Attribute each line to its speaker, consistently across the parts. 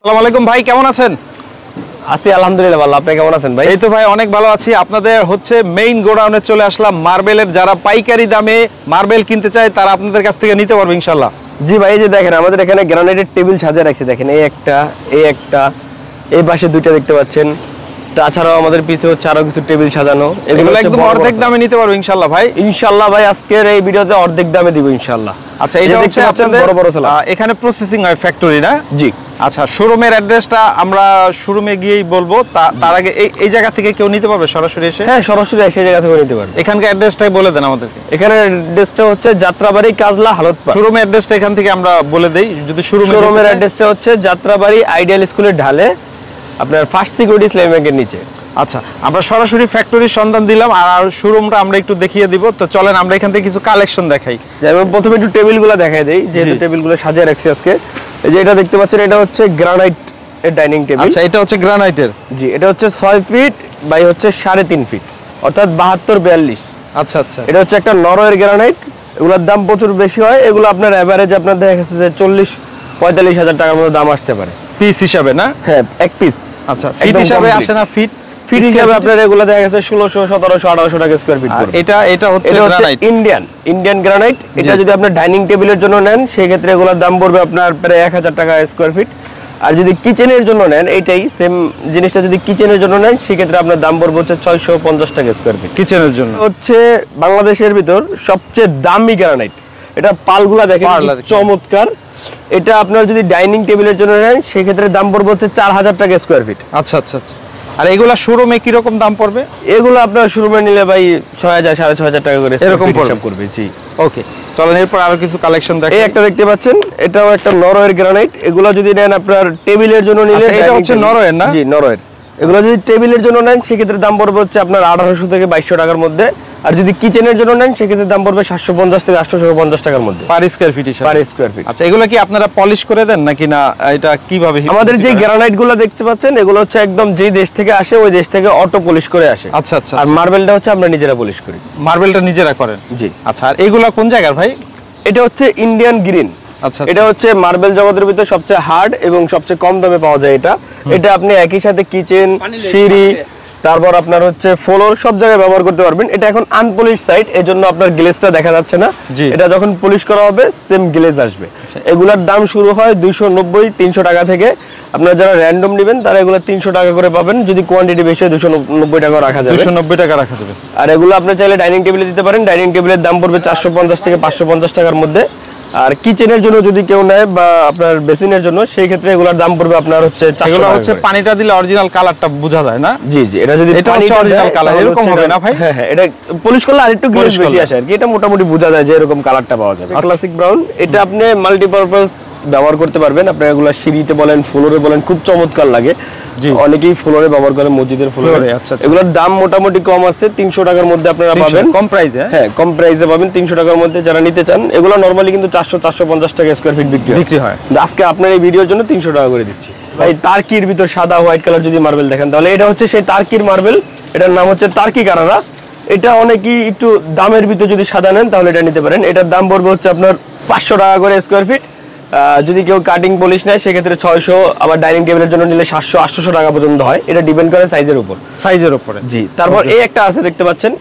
Speaker 1: আসসালামু আলাইকুম ভাই, কেমন আছেন?
Speaker 2: আছি আলহামদুলিল্লাহ ভালো। আপনি কেমন আছেন ভাই?
Speaker 1: এই তো ভাই অনেক ভালো আছি। আপনাদের হচ্ছে মেইন গোডাউনে চলে আসলাম। মার্বেলের যারা পাইকারি দামে মার্বেল কিনতে চায় তারা আপনাদের কাছ থেকে নিতে পারবে ইনশাআল্লাহ।
Speaker 2: জি ভাই, এই যে দেখেন আমাদের এখানে গ্রানাইটের টেবিল সাজিয়ে রাখছি। দেখেন এই একটা, এই পাশে দুইটা দেখতে পাচ্ছেন। তাছাড়াও আমাদের পিছে হচ্ছে আরো কিছু টেবিল সাজানো।
Speaker 1: এগুলো একদম অর্ধেক দামে নিতে পারবে ইনশাআল্লাহ ভাই।
Speaker 2: ইনশাআল্লাহ ভাই, আজকের এই ভিডিওতে অর্ধেক দামে দিব ইনশাআল্লাহ।
Speaker 1: আচ্ছা, এটা হচ্ছে আপনাদের
Speaker 2: বড় বড় সেলার।
Speaker 1: এখানে প্রসেসিং হয় ফ্যাক্টরি না?
Speaker 2: জি।
Speaker 1: আচ্ছা, শোরুমের অ্যাড্রেসটা আমরা শোরুমে গিয়েই বলবো। তার আগে এই জায়গা থেকে কেউ নিতে পারবে সরাসরি এসে?
Speaker 2: হ্যাঁ, সরাসরি এসে জায়গা থেকে নিতে পারবে।
Speaker 1: এখানকার অ্যাড্রেসটাই বলে দেন আমাদেরকে।
Speaker 2: এখানে অ্যাড্রেসটা হচ্ছে যাত্রাবাড়ি কাজলা হালতপাড়া।
Speaker 1: শোরুমের অ্যাড্রেসটা এখান থেকে আমরা বলে দেই। যদি
Speaker 2: শোরুমের অ্যাড্রেসটা হচ্ছে যাত্রাবাড়ি আইডিয়াল স্কুলের ঢালে, আপনার ফার্স্ট সিকিউরিটি ইসলামী ব্যাংকের নিচে।
Speaker 1: আচ্ছা, আমরা সরাসরি ফ্যাক্টরির সন্ধান দিলাম আর শোরুমটা আমরা একটু দেখিয়ে দিব। তো চলেন আমরা এখান থেকে কিছু কালেকশন দেখাই।
Speaker 2: যেমন প্রথমে একটু টেবিলগুলো দেখাই দেই, যেহেতু টেবিলগুলো সাজিয়ে রাখছি আজকে। এই যে এটা দেখতে পাচ্ছেন, এটা হচ্ছে গ্রানাইট এর ডাইনিং টেবিল।
Speaker 1: আচ্ছা, এটা হচ্ছে গ্রানাইটের?
Speaker 2: জি, এটা হচ্ছে 6 ফিট বাই হচ্ছে 3.5 ফিট, অর্থাৎ 72-42।
Speaker 1: আচ্ছা আচ্ছা,
Speaker 2: এটা হচ্ছে একটা নরওয়ের গ্রানাইট। এগুলোর দাম প্রচুর বেশি হয়। এগুলো আপনার এভারেজ আপনার দেখা গেছে যে 40-45 হাজার টাকার মতো দাম আসতে পারে
Speaker 1: পিস হিসাবে না?
Speaker 2: হ্যাঁ, এক পিস।
Speaker 1: আচ্ছা, ফিট হিসাবে আসে না? ফিট
Speaker 2: হিসাবে আপনার এগুলো দেখা গেছে 1600, 1700, 1800 টাকা স্কয়ার ফিট পড়বে।
Speaker 1: এটা হচ্ছে গ্রানাইট,
Speaker 2: ইন্ডিয়ান গ্রানাইট। এটা যদি আপনি ডাইনিং টেবিলের জন্য নেন সেই ক্ষেত্রে এগুলোর দাম পড়বে আপনার প্রায় 1000 টাকা স্কয়ার ফিট। আর যদি কিচেনের জন্য নেন, এইটাই সেম জিনিসটা যদি কিচেনের জন্য নেন সেই ক্ষেত্রে আপনার দাম পড়বে হচ্ছে 650 টাকা স্কয়ার ফিট কিচেনের জন্য। হচ্ছে বাংলাদেশের ভিতর সবচেয়ে দামি গ্রানাইট। এটা পালগুলা দেখেন চমৎকার। এটা আপনার যদি ডাইনিং টেবিলের জন্য নেন সেই ক্ষেত্রে দাম পড়বে হচ্ছে 4000 টাকা স্কয়ার ফিট।
Speaker 1: আচ্ছা আচ্ছা আচ্ছা। আর এগুলা শোরুমে কি রকম দাম পড়বে?
Speaker 2: এগুলো আপনার শোরুমে নিলে ভাই 6000, 6500 টাকা করে
Speaker 1: এরকম
Speaker 2: হিসাব করবে। জি,
Speaker 1: ওকে, চলেন এরপর আরো কিছু কালেকশন দেখেন।
Speaker 2: এই একটা দেখতে পাচ্ছেন, এটাও একটা নরওয়ের গ্রানাইট। এগুলো যদি নেন আপনার টেবিলের জন্য নিলে,
Speaker 1: এটা হচ্ছে নরওয়ের না?
Speaker 2: জি, নরওয়ের। এগুলো যদি টেবিলের জন্য নেন সেক্ষেত্রে দাম পড়বে হচ্ছে আপনার 1800 থেকে 2200 টাকার মধ্যে। আর যদি কিচেনের জন্য নেন সেক্ষেত্রে দাম পড়বে 750 থেকে 850 টাকার মধ্যে
Speaker 1: পার স্কয়ার ফিট হিসাবে।
Speaker 2: Per square feet.
Speaker 1: আচ্ছা, এগুলো কি আপনারা পলিশ করে দেন নাকি না? এটা কিভাবে?
Speaker 2: আমাদের যে গ্রানাইটগুলো দেখতে পাচ্ছেন এগুলো হচ্ছে একদম যেই দেশ থেকে আসে ওই দেশ থেকে অটো পলিশ করে আসে।
Speaker 1: আচ্ছা আচ্ছা।
Speaker 2: আর মার্বেলটা হচ্ছে আমরা নিজেরা পলিশ করি।
Speaker 1: মার্বেলটা নিজেরা করেন?
Speaker 2: জি।
Speaker 1: আচ্ছা, আর এগুলো কোন জায়গার ভাই?
Speaker 2: এটা হচ্ছে ইন্ডিয়ান গ্রিন।
Speaker 1: আচ্ছা,
Speaker 2: এটা হচ্ছে মার্বেল জগতের ভিতরে সবচেয়ে হার্ড এবং সবচেয়ে কম দামে পাওয়া যায়। এটা আপনি একই সাথে কিচেন, সিঁড়ি, তারপর আপনার হচ্ছে ফ্লোর সব জায়গায় ব্যবহার করতে পারবেন। এটা এখন আনপলিশ সাইড, এজন্য আপনার গ্লেজটা দেখা যাচ্ছে না। এটা যখন পলিশ করা হবে সেম গ্লেজ আসবে। এগুলার দাম শুরু হয় 290-300 টাকা থেকে। আপনারা যারা র্যান্ডম নেবেন তারা এগুলো 300 টাকা করে পাবেন। যদি কোয়ান্টিটি বেশি হয় 290 টাকা রাখা যাবে।
Speaker 1: 290 টাকা রাখা যাবে।
Speaker 2: আর এগুলো আপনি চাইলে ডাইনিং টেবিলে দিতে পারেন। ডাইনিং টেবিলের দাম পড়বে 450 থেকে 550 টাকার মধ্যে। আর কিচেনের জন্য যদি কেউ নেয় বা আপনার বেসিনের জন্য সেই ক্ষেত্রে এগুলোর দাম পড়বে আপনার হচ্ছে 400 টাকা।
Speaker 1: হচ্ছে পানিটা দিলে অরিজিনাল কালারটা বোঝা যায় না?
Speaker 2: জি জি, এটা যদি
Speaker 1: পানিটা অরিজিনাল কালার এরকম হবে না ভাই?
Speaker 2: হ্যাঁ হ্যাঁ, এটা পলিশ করলে আরেকটু গ্লেজ বেশি আসে আর কি। এটা মোটামুটি বোঝা যায় যে এরকম কালারটা পাওয়া যাবে। ক্লাসিক ব্রাউন, এটা আপনি মাল্টিপারপাস ব্যবহার করতে পারবেন। আপনি এগুলো সিঁড়িতে বলেন, ফ্লোরে বলেন, খুব চমৎকার লাগে। অনেকেই ফ্লোরে ব্যবহার করে, মসজিদের ফ্লোরে। এগুলোর দাম মোটামুটি কম আছে, 300 টাকার মধ্যে আপনারা পাবেন। কম প্রাইসে? হ্যাঁ, কম প্রাইসে পাবেন 300 টাকার মধ্যে যারা নিতে চান। এগুলো নরমালি কিন্তু 400-450 টাকা স্কয়ার ফিট বিক্রি হয়। আজকে আপনার এই ভিডিওর জন্য 300 টাকা করে দিচ্ছি ভাই। টার্কির ভিতর সাদা হোয়াইট কালার যদি মার্বেল দেখেন তাহলে এটা হচ্ছে সেই টার্কির মার্বেল। এটার নাম হচ্ছে টার্কি কারারা। এটা অনেকেই একটু দামের ভিতর যদি সাদা নেন তাহলে এটা নিতে পারেন। এটার দাম পড়বে হচ্ছে আপনার 500 টাকা করে স্কয়ার ফিট। যদি কেউ কাটিং পলিশ নেয় সেক্ষেত্রে 600, আবার ডাইনিং টেবিলের জন্য নিলে 700-800 টাকা পর্যন্ত হয়। এটা ডিপেন্ড করে সাইজের উপরে। জি। তারপর এই একটা আছে দেখতে পাচ্ছেন,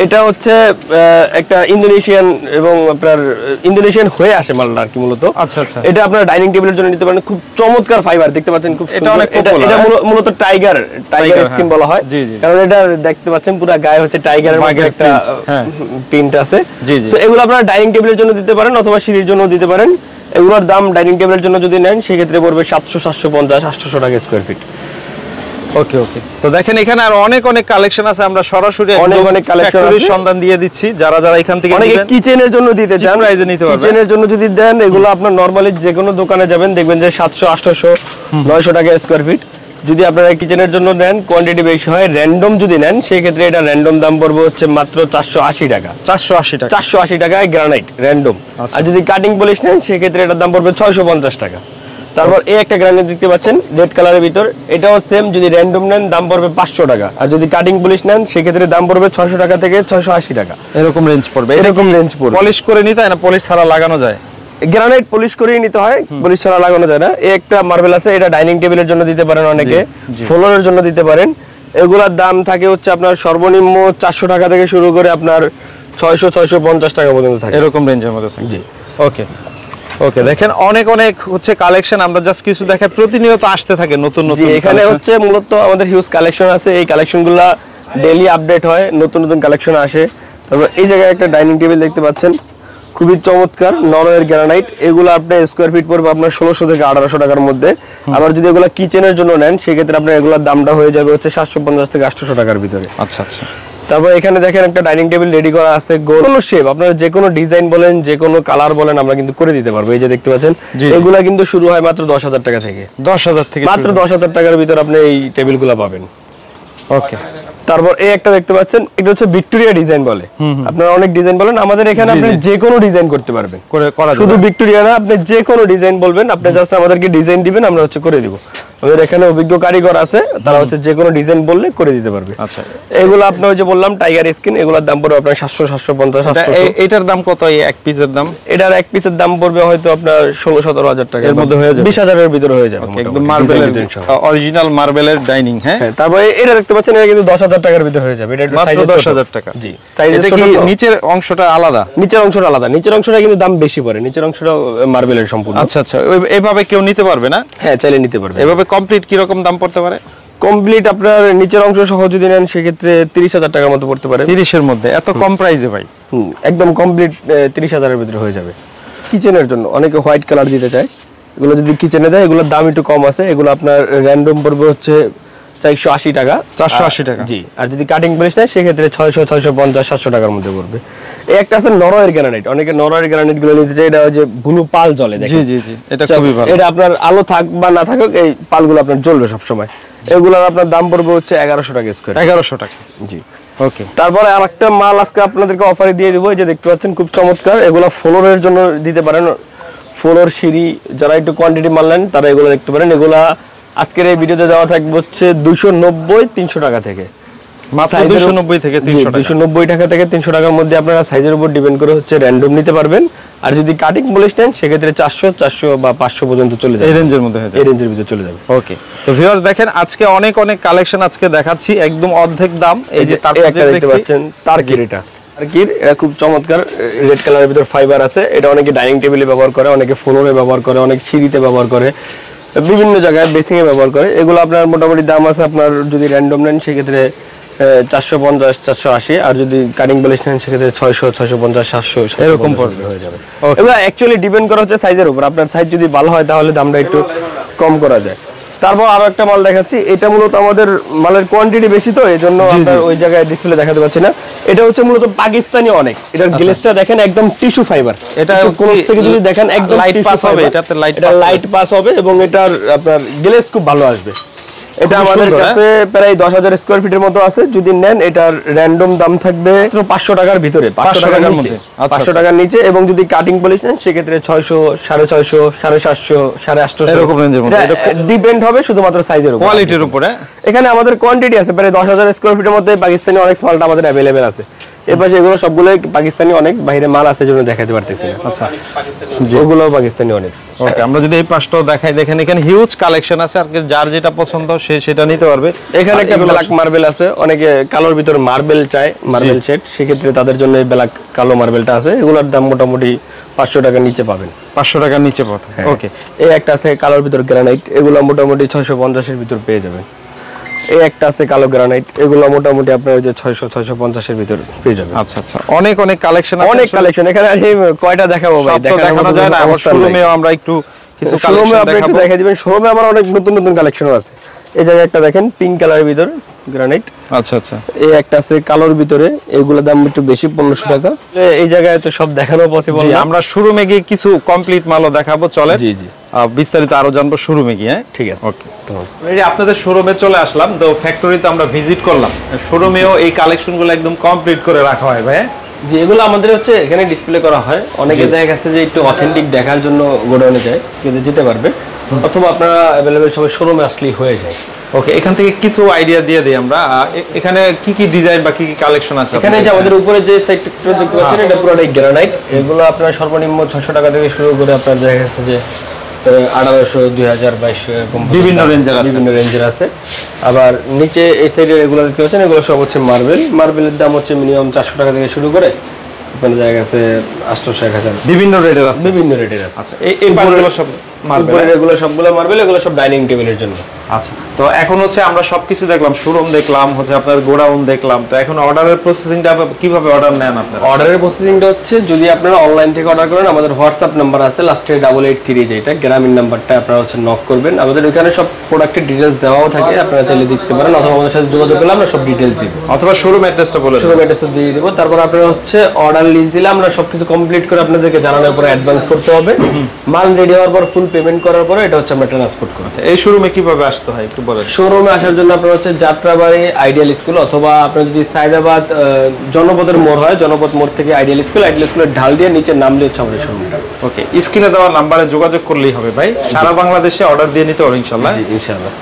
Speaker 2: এটা হচ্ছে একটা ইন্দোনেশিয়ান এবং আপনার ইন্দোনেশিয়ান হয়ে আসে মালটা আর কি মূলত। আচ্ছা আচ্ছা। এটা আপনার ডাইনিং টেবিলের জন্য নিতে পারেন। খুব চমৎকার ফাইবার দেখতে পাচ্ছেন, খুব সুন্দর। এটা মূলত টাইগার স্কিন বলা হয়, কারণ এটা দেখতে পাচ্ছেন পুরো গায়ে হচ্ছে টাইগারের মতো একটা প্রিন্ট আছে। সো এগুলো আপনারা ডাইনিং টেবিলের জন্য দিতে পারেন অথবা সিঁড়ির জন্য দিতে পারেন। এগুলোর দাম ডাইনিং টেবিলের জন্য যদি নেন সেই ক্ষেত্রে পড়বে 700-750-800 টাকা স্কয়ার ফিট।
Speaker 1: ওকে ওকে। তো দেখেন এখানে আর অনেক কালেকশন আছে। আমরা সরাসরি অনেক কালেকশনের সন্ধান দিয়ে দিচ্ছি। যারা এখান থেকে
Speaker 2: অনেকে কিচেনের জন্য দিতে চান,
Speaker 1: প্রাইসে নিতে পারবেন।
Speaker 2: কিচেনের জন্য যদি দেন এগুলো আপনার নরমালি যে কোনো দোকানে যাবেন দেখবেন যে 700-800-900 টাকা স্কয়ার ফিট। যদি আপনারা কিচেনের জন্য নেন, কোয়ান্টিটি বেশি হয়, র্যান্ডম যদি নেন সেই ক্ষেত্রে এটা র্যান্ডম দাম পড়বে হচ্ছে মাত্র 480 টাকা। 480 টাকায় গ্রানাইট র্যান্ডম। আর যদি কাটিং পলিশ নেন সেই ক্ষেত্রে এটার দাম পড়বে 650 টাকা। তারপর এই একটা গ্রানাইট দেখতে পাচ্ছেন রেড কালারের ভিতর, এটাও সেম। যদি র্যান্ডম নেন দাম পড়বে 500 টাকা। আর যদি কাটিং পলিশ নেন সেই ক্ষেত্রে দাম পড়বে 600 টাকা থেকে 680 টাকা।
Speaker 1: এরকম রেঞ্জ পড়বে।
Speaker 2: পলিশ
Speaker 1: করে নিতে হয় না? পলিশ ছাড়া লাগানো যায়?
Speaker 2: গ্রানাইট পলিশ করেই নিতে হয়, পলিশ ছাড়া লাগানো যায় না। এই একটা মার্বেল আছে, এটা ডাইনিং টেবিলের জন্য দিতে পারেন অনেকে, ফ্লোরের জন্য দিতে পারেন। এগুলার দাম থাকে হচ্ছে আপনার সর্বনিম্ন 400 টাকা থেকে শুরু করে আপনার 600-650 টাকা পর্যন্ত থাকে,
Speaker 1: এরকম রেঞ্জের মধ্যে থাকে।
Speaker 2: জি
Speaker 1: ওকে ওকে, দেখেন অনেক অনেক হচ্ছে কালেকশন, আমরা জাস্ট কিছু দেখাই, প্রতিনিয়ত আসতে থাকে নতুন নতুন।
Speaker 2: এখানে হচ্ছে মূলত আমাদের হিউজ কালেকশন আছে, এই কালেকশনগুলো ডেইলি আপডেট হয়, নতুন নতুন কালেকশন আসে। তারপর এই জায়গায় একটা ডাইনিং টেবিল দেখতে পাচ্ছেন, খুবই চমৎকার, নরওয়ের গ্রানাইট। এগুলো আপনার স্কোয়ার ফিট পড়বে আপনার 1600 থেকে 1800 টাকার মধ্যে। আবার যদি এগুলো কিচেনের জন্য নেন সেক্ষেত্রে আপনার এগুলোর দামটা হয়ে যাবে হচ্ছে 750 থেকে 800 টাকার ভিতরে।
Speaker 1: আচ্ছা আচ্ছা।
Speaker 2: তারপর এখানে দেখেন একটা ডাইনিং টেবিল রেডি করা আছে, কোনো শেপ আপনারা যে কোনো ডিজাইন বলেন, যে কোনো কালার বলেন, আমরা কিন্তু করে দিতে পারবো। এই যে দেখতে পাচ্ছেন, এগুলা কিন্তু শুরু হয় মাত্র 10,000 টাকা থেকে।
Speaker 1: 10,000 থেকে
Speaker 2: মাত্র 10,000 টাকার ভিতর আপনি এই টেবিলগুলো পাবেন।
Speaker 1: ওকে।
Speaker 2: তারপর এই একটা দেখতে পাচ্ছেন, এটা হচ্ছে ভিক্টোরিয়া ডিজাইন বলে, আপনারা অনেক ডিজাইন বলেন, আমাদের এখানে আপনি যে কোনো ডিজাইন করতে পারবেন, শুধু ভিক্টোরিয়া না, আপনি যে কোনো ডিজাইন বলবেন, আপনি জাস্ট আমাদেরকে ডিজাইন দিবেন, আমরা হচ্ছে করে দিব। আমাদের এখানে অভিজ্ঞ কারিগর আছে, তারা হচ্ছে যে কোনো ডিজাইন বললে করে দিতে পারবে।
Speaker 1: আচ্ছা,
Speaker 2: এগুলো আপনার ওই যে বললাম টাইগার স্কিন, এগুলোর দাম পড়বে আপনার 700-750 700।
Speaker 1: এটার দাম কত? এই এক পিসের দাম?
Speaker 2: এটার এক পিসের দাম পড়বে হয়তো আপনার 16-17 হাজার টাকা,
Speaker 1: এর মধ্যে হয়ে যাবে,
Speaker 2: 20,000 এর ভিতরে হয়ে যাবে
Speaker 1: একদম মার্বেলের অরিজিনাল মার্বেলের ডাইনিং। হ্যাঁ,
Speaker 2: তারপরে এটা দেখতে পাচ্ছেন, এটা কিন্তু 10,000 টাকার ভিতরে হয়ে যাবে। এটা
Speaker 1: মাত্র 10,000 টাকা।
Speaker 2: জি, সাইজ
Speaker 1: এটা কি নিচের অংশটা আলাদা?
Speaker 2: নিচের অংশটা আলাদা, নিচের অংশটা কিন্তু দাম বেশি পড়ে, নিচের অংশটা মার্বেলের সম্পূর্ণ।
Speaker 1: আচ্ছা আচ্ছা, এইভাবে কেউ নিতে পারবে না?
Speaker 2: হ্যাঁ, চাইলে নিতে পারবে।
Speaker 1: এভাবে কমপ্লিট কি রকম দাম পড়তে পারে?
Speaker 2: কমপ্লিট আপনার নিচের অংশ সহ যদি নেন সেক্ষেত্রে 30,000 টাকার মতো পড়তে পারে।
Speaker 1: 30 এর মধ্যে? এত কম প্রাইসে ভাই?
Speaker 2: একদম কমপ্লিট 30,000 এর ভিতরে হয়ে যাবে। কিচেনের জন্য অনেকে হোয়াইট কালার দিতে চায়, এগুলো যদি কিচেনে দেয় এগুলোর দাম একটু কম আছে, এগুলো আপনার র্যান্ডম পড়বে হচ্ছে 480 টাকা।
Speaker 1: 480 টাকা?
Speaker 2: জি। আর যদি কাটিং পলিশ নেয় সেক্ষেত্রে 600-650-700 টাকার মধ্যে পড়বে। এই একটা আছে নরওয়ের গ্রানাইট, অনেকে নরওয়ের গ্রানাইট গুলো নিতে চায়, এটা যে ব্লু পাল জ্বলে, দেখেন।
Speaker 1: জি জি জি, এটা খুবই ভালো।
Speaker 2: এটা আপনার আলো থাক বা না থাকুক, এই পালগুলো আপনার জ্বলবে সব সময়। এগুলোর আপনার দাম পড়বে হচ্ছে 1100 টাকা স্কয়ার।
Speaker 1: 1100 টাকা?
Speaker 2: জি।
Speaker 1: ওকে।
Speaker 2: তারপরে আরেকটা মাল আজকে আপনাদেরকে অফারে দিয়ে দিব, এই যে দেখতে পাচ্ছেন, খুব চমৎকার। এগুলো ফ্লোরের জন্য দিতে পারেন, ফ্লোর সিঁড়ি, যারা একটু কোয়ান্টিটি মাল নেন তারা এগুলো দেখতে পারেন। এগুলা আজকের এই ভিডিওতে দেওয়া থাকবে হচ্ছে 290-300 টাকা থেকে,
Speaker 1: মাত্র 290 থেকে 300 টাকা।
Speaker 2: 290 টাকা থেকে 300 টাকার মধ্যে আপনারা সাইজের উপর ডিপেন্ড করে হচ্ছে র্যান্ডম নিতে পারবেন। আর যদি কাটিং পলিশ নেন সেক্ষেত্রে 400 বা 500 পর্যন্ত চলে যাবে,
Speaker 1: এই রেঞ্জের মধ্যে হয়ে যাবে,
Speaker 2: এই রেঞ্জের ভিতরে চলে যাবে।
Speaker 1: ওকে। তো ভিউয়ার্স দেখেন, আজকে অনেক অনেক কালেকশন আজকে দেখাচ্ছি, একদম অর্ধেক দাম। এই যে তার
Speaker 2: একটা দেখতে পাচ্ছেন, তারকির, এটা তারকির, এটা খুব চমৎকার, রেড কালারের ভিতর ফাইবার আছে। এটা অনেকে ডাইনিং টেবিলে ব্যবহার করে, অনেকে ফ্লোরে ব্যবহার করে, অনেক সিঁড়িতে ব্যবহার করে, বিভিন্ন জায়গায় বেসিং এ ব্যবহার করে। এগুলো আপনার মোটামুটি দাম আছে, আপনার যদি র্যান্ডম নেন সেক্ষেত্রে 450-480, আর যদি কাটিং পলিশ নেন সেক্ষেত্রে 600-650-700 এরকম হয়ে যাবে। এগুলো অ্যাকচুয়ালি ডিপেন্ড করা হচ্ছে সাইজের উপর, আপনার সাইজ যদি ভালো হয় তাহলে দামটা একটু কম করা যায়। তারপর আরো একটা মাল দেখাচ্ছি, এটা মূলত আমাদের মালের কোয়ান্টিটি বেশি, তো এই জন্য আপনার ওই জায়গায় ডিসপ্লে দেখাতে পাচ্ছি না। এটা হচ্ছে মূলত পাকিস্তানি অনেক্স, এটার গ্লেজটা দেখেন একদম টিস্যু ফাইবার। এটা কোন থেকে যদি দেখেন একদম
Speaker 1: লাইট পাস হবে, এটাতে
Speaker 2: লাইট পাস হবে এবং এটার আপনার গ্লেজ খুব ভালো আসবে। এটা আমাদের কাছে প্রায় 10,000 স্কয়ার ফিটের মতো আছে। যদি নেন এটার র্যান্ডম দাম থাকবে 500 টাকার ভিতরে, 500 টাকার নিচে, 500 টাকার নিচে। এবং যদি কাটিং পলিশ নেন সেক্ষেত্রে 600, 650, 750, 850 এরকম রেঞ্জের মধ্যে। এটা ডিপেন্ড হবে শুধুমাত্র সাইজের উপর, কোয়ালিটির উপরে। এখানে আমাদের কোয়ান্টিটি আছে প্রায় 10,000 স্কয়ার ফিটের মধ্যে। পাকিস্তানি অনেক্স মালটা আমাদের অ্যাভেলেবেল আছে। এপাশে এগুলো সবগুলোই পাকিস্তানি অনেক্স, বাইরে মাল আছে জন্য দেখাতে পারতেছি না। আচ্ছা, ওগুলো পাকিস্তানি অনেক্স।
Speaker 1: ওকে, আমরা যদি এই পাশটাও দেখাই, দেখেন এখানে হিউজ কালেকশন আছে, আর যার যেটা পছন্দ সে সেটা নিতে পারবে।
Speaker 2: এখানে একটা ব্ল্যাক মার্বেল আছে, অনেকে কালোর ভিতর মার্বেল চায়, মার্বেল সেট, সেক্ষেত্রে তাদের জন্য এই ব্ল্যাক কালো মার্বেলটা আছে। এগুলোর দাম মোটামুটি 500 টাকার নিচে পাবেন,
Speaker 1: 500 টাকার নিচে পাবেন। ওকে।
Speaker 2: এই একটা আছে কালোর ভিতর গ্রানাইট, এগুলো মোটামুটি 650 এর ভিতর পেয়ে যাবেন। এই একটা আছে কালো গ্রানাইট, এগুলো মোটামুটি আপনার ওই যে 600-650 এর ভিতর পেয়ে যাবেন।
Speaker 1: আচ্ছা আচ্ছা, অনেক অনেক কালেকশন আছে,
Speaker 2: অনেক কালেকশন। এখানে কয়টা দেখাবো ভাই,
Speaker 1: দেখানো যায় না। আমার শোরুমেও আমরা একটু কিছু কালেকশন দেখাবো, দেখাই দিবেন।
Speaker 2: শোরুমে আমার অনেক নতুন নতুন কালেকশনও আছে। এই জায়গায় একটা দেখেন পিঙ্ক কালারের ভিতর গ্রানাইট।
Speaker 1: আচ্ছা আচ্ছা।
Speaker 2: এই একটা আছে কালোর ভিতরে, এগুলোর দাম একটু বেশি, 1500 টাকা। এই জায়গায় তো সব দেখানো পসিবল না,
Speaker 1: আমরা শোরুমে গিয়ে কিছু কমপ্লিট মালও দেখাবো। চলে,
Speaker 2: জি জি,
Speaker 1: বিস্তারিত আরো জানবো শোরুমে গিয়ে। হ্যাঁ,
Speaker 2: ঠিক আছে।
Speaker 1: ওকে। এই যে আপনাদের শোরুমে চলে আসলাম, তো ফ্যাক্টরিতে আমরা ভিজিট করলাম, শোরুমেও এই কালেকশনগুলো একদম কমপ্লিট করে রাখা হয় ভাই?
Speaker 2: যে এগুলো আমাদের হচ্ছে এখানে ডিসপ্লে করা হয়। অনেকে দেখা গেছে যে একটু অথেন্টিক দেখার জন্য গোডাউনে যায়, কিন্তু যেতে পারবে, অথবা আপনারা অ্যাভেলেবেল সবাই শোরুমে আসলেই হয়ে যায়।
Speaker 1: ওকে, এখান থেকে কিছু আইডিয়া দিয়ে দিই আমরা। এখানে কি কি ডিজাইন বা কি কি কালেকশন আছে?
Speaker 2: এখানে যে আমাদের উপরে যে সেক্টরটা দেখতে পাচ্ছেন এটা পুরোটাই গ্রানাইট। এগুলো আপনার সর্বনিম্ন 600 টাকা থেকে শুরু করে আপনার দেখা গেছে যে 1800, 2000, 2200 এরকম
Speaker 1: বিভিন্ন
Speaker 2: রেঞ্জের আছে। আবার নিচে এই সাইডে এগুলো দেখতে পাচ্ছেন এগুলো সব হচ্ছে মার্বেল। মার্বেলের দাম হচ্ছে মিনিমাম 400 টাকা থেকে শুরু করে ওখানে দেখা গেছে 800, 1000
Speaker 1: বিভিন্ন রেটের আছে। আচ্ছা, এই পার্টগুলো সব মার্বেল,
Speaker 2: এগুলো সবগুলো মার্বেল, এগুলো সব ডাইনিং টেবিলের জন্য।
Speaker 1: আচ্ছা, তো এখন হচ্ছে আমরা সবকিছু দেখলাম, শোরুম দেখলাম, হচ্ছে আপনার গোডাউন দেখলাম, তো এখন অর্ডারের প্রসেসিংটা কিভাবে অর্ডার নেন আপনারা?
Speaker 2: অর্ডারের প্রসেসিংটা হচ্ছে যদি আপনারা অনলাইন থেকে অর্ডার করেন, আমাদের হোয়াটসঅ্যাপ নাম্বার আছে লাস্টে 883, যেটা গ্রামীণ নাম্বারটা আপনারা হচ্ছে নক করবেন। আমাদের ওখানে সব প্রোডাক্টের ডিটেইলস দেওয়াও থাকে, আপনারা চাইলে দেখতে পারেন, অথবা আমাদের সাথে যোগাযোগ করলে আমরা সব ডিটেইলস দিব,
Speaker 1: অথবা শোরুম অ্যাড্রেসটা বলে
Speaker 2: শোরুম অ্যাড্রেস দিয়ে দিব। তারপর আপনারা হচ্ছে অর্ডার লিস্ট দিলে আমরা সবকিছু কমপ্লিট করে আপনাদেরকে জানানোর পরে অ্যাডভান্স করতে হবে। মাল রেডি হওয়ার পর ফুল পেমেন্ট করার পরে এটা হচ্ছে আমরা ট্রান্সপোর্ট করব।
Speaker 1: এই শোরুমে কিভাবে আসতে হয় একটু বলেন।
Speaker 2: শোরুমে আসার জন্য আপনারা হচ্ছে যাত্রাবাড়ি আইডিয়াল স্কুল, অথবা আপনার যদি সাইদাবাদ জনপদের মোড় হয়, জনপদ মোড় থেকে আইডিয়াল স্কুলের ঢাল দিয়ে নিচে নামলে হচ্ছে আমাদের শোরুমটা।
Speaker 1: ওকে, স্ক্রিনে দেওয়া নাম্বারে যোগাযোগ করলেই হবে ভাই, সারা বাংলাদেশে অর্ডার দিয়ে নিতে হবে ইনশাআল্লাহ।
Speaker 2: জি ইনশাআল্লাহ।